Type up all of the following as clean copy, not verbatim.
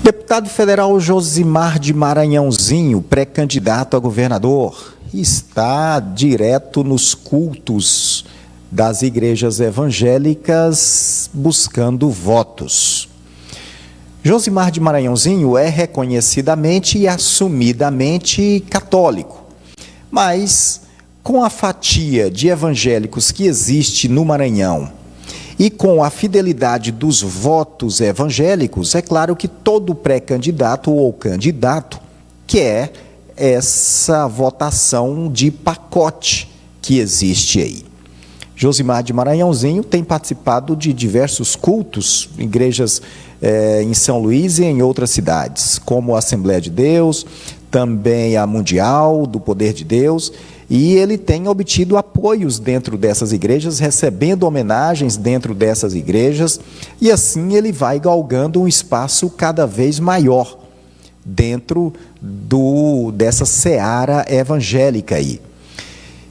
Deputado federal Josimar de Maranhãozinho, pré-candidato a governador, está direto nos cultos das igrejas evangélicas buscando votos. Josimar de Maranhãozinho é reconhecidamente e assumidamente católico, mas com a fatia de evangélicos que existe no Maranhão e com a fidelidade dos votos evangélicos, é claro que todo pré-candidato ou candidato quer essa votação de pacote que existe aí. Josimar de Maranhãozinho tem participado de diversos cultos, igrejas em São Luís e em outras cidades, como a Assembleia de Deus, também a Mundial do Poder de Deus, e ele tem obtido apoios dentro dessas igrejas, recebendo homenagens dentro dessas igrejas, e assim ele vai galgando um espaço cada vez maior dentro dessa seara evangélica aí.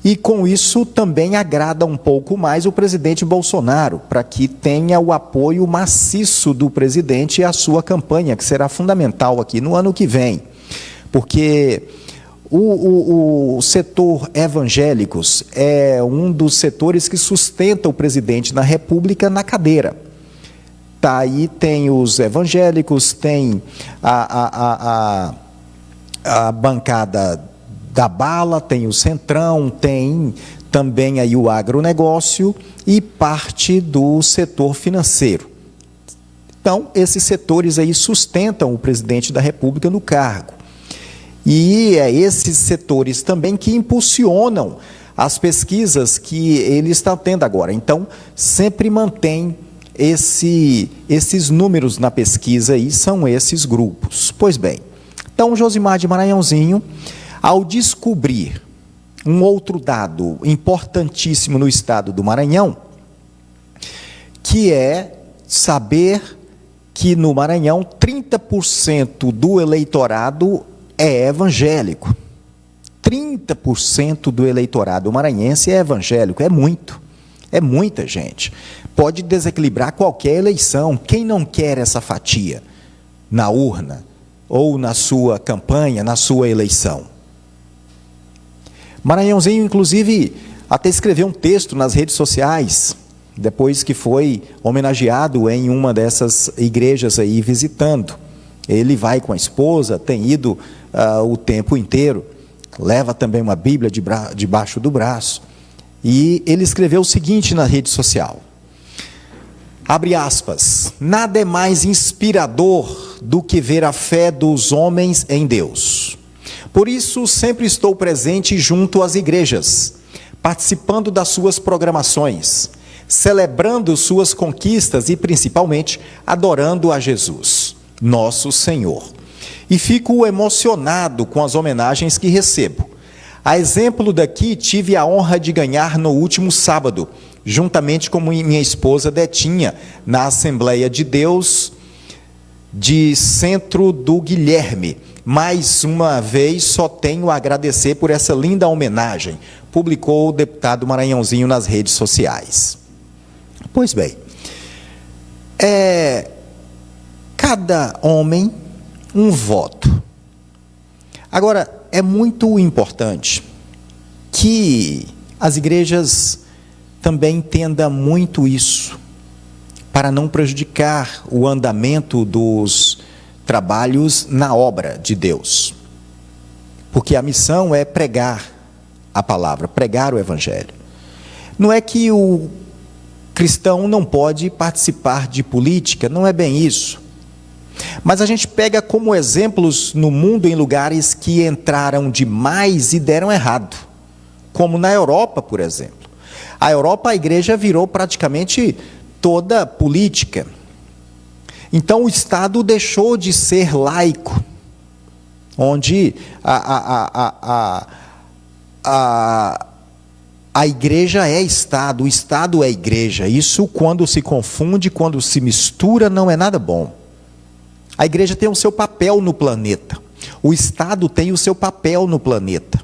E com isso também agrada um pouco mais o presidente Bolsonaro, para que tenha o apoio maciço do presidente à sua campanha, que será fundamental aqui no ano que vem. Porque o setor evangélicos é um dos setores que sustenta o presidente da República na cadeira. Tá, aí tem os evangélicos, tem a bancada da bala, tem o Centrão, tem também aí o agronegócio e parte do setor financeiro. Então, esses setores aí sustentam o presidente da República no cargo. E é esses setores também que impulsionam as pesquisas que ele está tendo agora. Então, sempre mantém esses números na pesquisa aí, são esses grupos. Pois bem, então Josimar de Maranhãozinho, ao descobrir um outro dado importantíssimo no estado do Maranhão, que é saber que no Maranhão 30% do eleitorado é evangélico. 30% do eleitorado maranhense é evangélico, é muito. É muita gente. Pode desequilibrar qualquer eleição. Quem não quer essa fatia na urna ou na sua campanha, na sua eleição? Maranhãozinho, inclusive, até escreveu um texto nas redes sociais, depois que foi homenageado em uma dessas igrejas aí visitando. Ele vai com a esposa, tem ido o tempo inteiro, leva também uma Bíblia debaixo do braço, e ele escreveu o seguinte na rede social, abre aspas, nada é mais inspirador do que ver a fé dos homens em Deus. Por isso, sempre estou presente junto às igrejas, participando das suas programações, celebrando suas conquistas e, principalmente, adorando a Jesus, nosso Senhor. E fico emocionado com as homenagens que recebo. A exemplo daqui, tive a honra de ganhar no último sábado, juntamente com minha esposa Detinha, na Assembleia de Deus de Centro do Guilherme. Mais uma vez, só tenho a agradecer por essa linda homenagem, publicou o deputado Maranhãozinho nas redes sociais. Pois bem, cada homem um voto. Agora, é muito importante que as igrejas também entendam muito isso, para não prejudicar o andamento dos trabalhos na obra de Deus. Porque a missão é pregar a palavra, pregar o evangelho. Não é que o cristão não pode participar de política, não é bem isso. Mas a gente pega como exemplos no mundo em lugares que entraram demais e deram errado. Como na Europa, por exemplo. A Europa, a igreja virou praticamente toda política. Então o Estado deixou de ser laico, onde a igreja é Estado, o Estado é igreja. Isso, quando se confunde, quando se mistura, não é nada bom. A igreja tem o seu papel no planeta. O Estado tem o seu papel no planeta.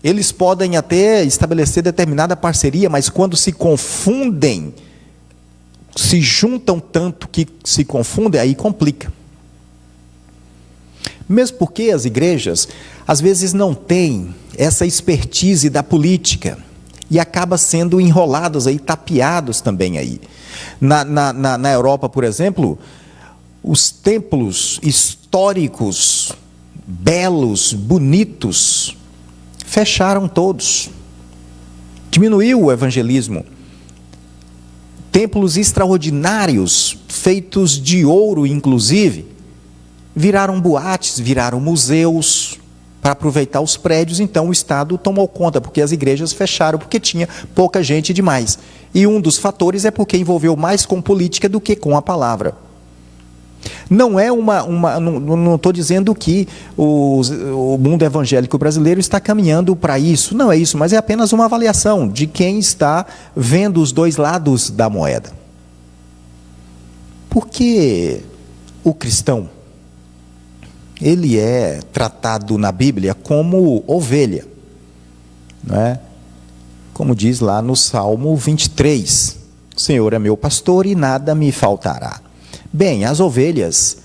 Eles podem até estabelecer determinada parceria, mas quando se confundem, se juntam tanto que se confundem, aí complica. Mesmo porque as igrejas, às vezes, não têm essa expertise da política e acabam sendo enrolados aí, tapeados também aí. Na Europa, por exemplo, os templos históricos, belos, bonitos, fecharam todos. Diminuiu o evangelismo. Templos extraordinários, feitos de ouro, inclusive, viraram boates, viraram museus para aproveitar os prédios. Então o Estado tomou conta, porque as igrejas fecharam, porque tinha pouca gente demais. E um dos fatores é porque envolveu mais com política do que com a palavra. Não é não estou dizendo que o mundo evangélico brasileiro está caminhando para isso, não é isso, mas é apenas uma avaliação de quem está vendo os dois lados da moeda. Porque o cristão, ele é tratado na Bíblia como ovelha, não é? Como diz lá no Salmo 23, o Senhor é meu pastor e nada me faltará. Bem, as ovelhas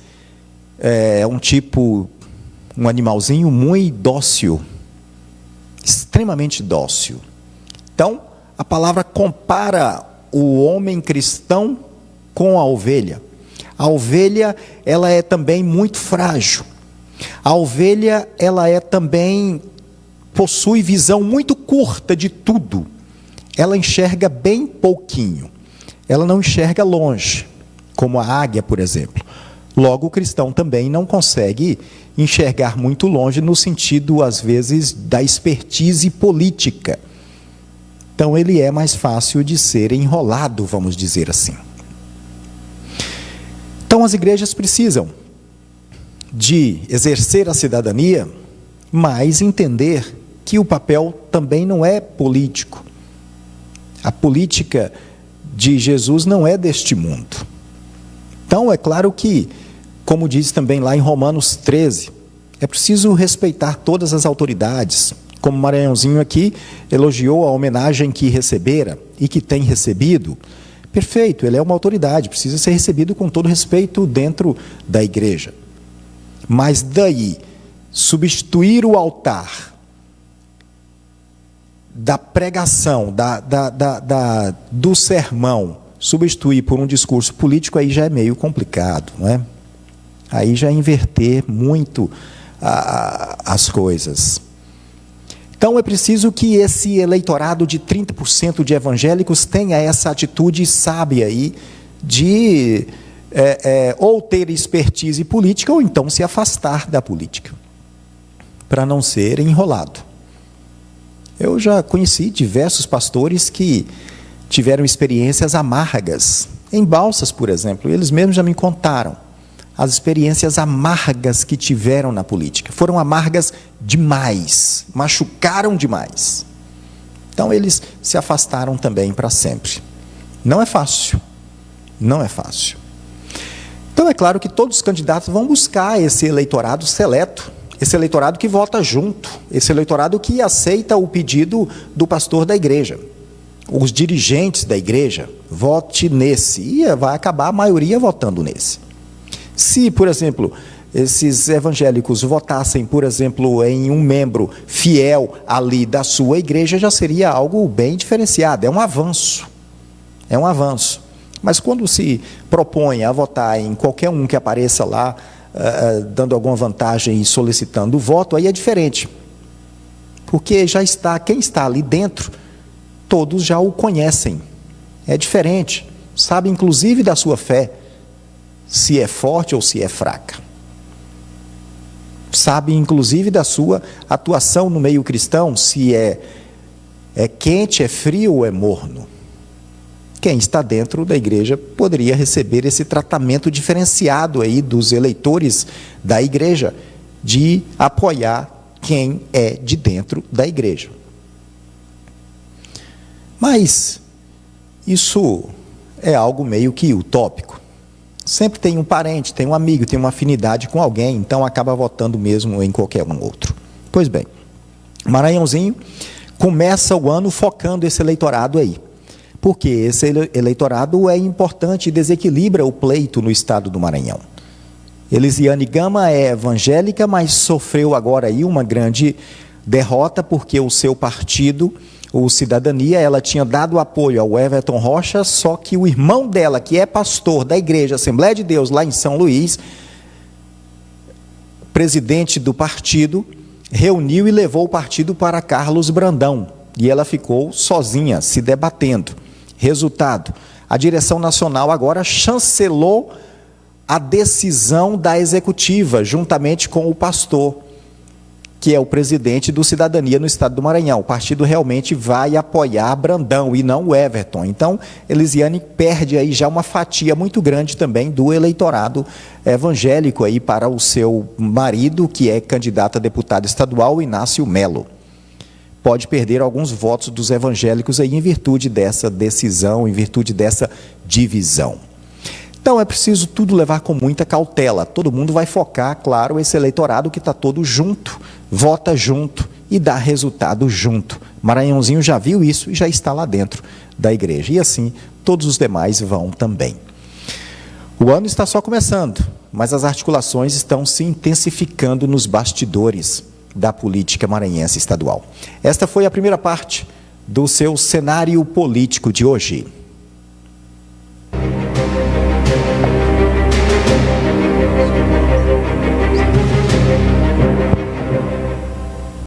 é um animalzinho muito dócil, extremamente dócil. Então, a palavra compara o homem cristão com a ovelha. A ovelha, ela é também muito frágil. A ovelha, ela também possui visão muito curta de tudo. Ela enxerga bem pouquinho. Ela não enxerga longe, como a águia, por exemplo. Logo, o cristão também não consegue enxergar muito longe no sentido, às vezes, da expertise política. Então, ele é mais fácil de ser enrolado, vamos dizer assim. Então, as igrejas precisam de exercer a cidadania, mas entender que o papel também não é político. A política de Jesus não é deste mundo. Então, é claro que, como diz também lá em Romanos 13, é preciso respeitar todas as autoridades. Como Maranhãozinho aqui elogiou a homenagem que recebera e que tem recebido. Perfeito, ele é uma autoridade, precisa ser recebido com todo respeito dentro da igreja. Mas daí, substituir o altar da pregação, do sermão, substituir por um discurso político, aí já é meio complicado, não é? Aí já é inverter muito as coisas. Então é preciso que esse eleitorado de 30% de evangélicos tenha essa atitude sábia aí de ou ter expertise política ou então se afastar da política, para não ser enrolado. Eu já conheci diversos pastores que tiveram experiências amargas, em Balsas, por exemplo. Eles mesmos já me contaram as experiências amargas que tiveram na política. Foram amargas demais, machucaram demais. Então eles se afastaram também para sempre. Não é fácil, não é fácil. Então é claro que todos os candidatos vão buscar esse eleitorado seleto, esse eleitorado que vota junto, esse eleitorado que aceita o pedido do pastor da igreja. Os dirigentes da igreja, vote nesse, e vai acabar a maioria votando nesse. Se, por exemplo, esses evangélicos votassem, por exemplo, em um membro fiel ali da sua igreja, já seria algo bem diferenciado, é um avanço, Mas quando se propõe a votar em qualquer um que apareça lá, dando alguma vantagem e solicitando o voto, aí é diferente, porque quem está ali dentro, todos já o conhecem, é diferente, sabe inclusive da sua fé, se é forte ou se é fraca, sabe inclusive da sua atuação no meio cristão, se é quente, é frio ou é morno. Quem está dentro da igreja poderia receber esse tratamento diferenciado aí dos eleitores da igreja, de apoiar quem é de dentro da igreja. Mas isso é algo meio que utópico. Sempre tem um parente, tem um amigo, tem uma afinidade com alguém, então acaba votando mesmo em qualquer um outro. Pois bem, Maranhãozinho começa o ano focando esse eleitorado aí, porque esse eleitorado é importante e desequilibra o pleito no estado do Maranhão. Elisiane Gama é evangélica, mas sofreu agora aí uma grande derrota, porque o seu partido, o Cidadania, ela tinha dado apoio ao Everton Rocha, só que o irmão dela, que é pastor da Igreja Assembleia de Deus lá em São Luís, presidente do partido, reuniu e levou o partido para Carlos Brandão, e ela ficou sozinha, se debatendo. Resultado, a direção nacional agora chancelou a decisão da executiva, juntamente com o pastor, que é o presidente do Cidadania no estado do Maranhão. O partido realmente vai apoiar Brandão e não o Everton. Então, Elisiane perde aí já uma fatia muito grande também do eleitorado evangélico aí para o seu marido, que é candidato a deputado estadual, Inácio Melo. Pode perder alguns votos dos evangélicos aí em virtude dessa decisão, em virtude dessa divisão. Então, é preciso tudo levar com muita cautela. Todo mundo vai focar, claro, esse eleitorado que está todo junto, vota junto e dá resultado junto. Maranhãozinho já viu isso e já está lá dentro da igreja. E assim, todos os demais vão também. O ano está só começando, mas as articulações estão se intensificando nos bastidores da política maranhense estadual. Esta foi a primeira parte do seu cenário político de hoje.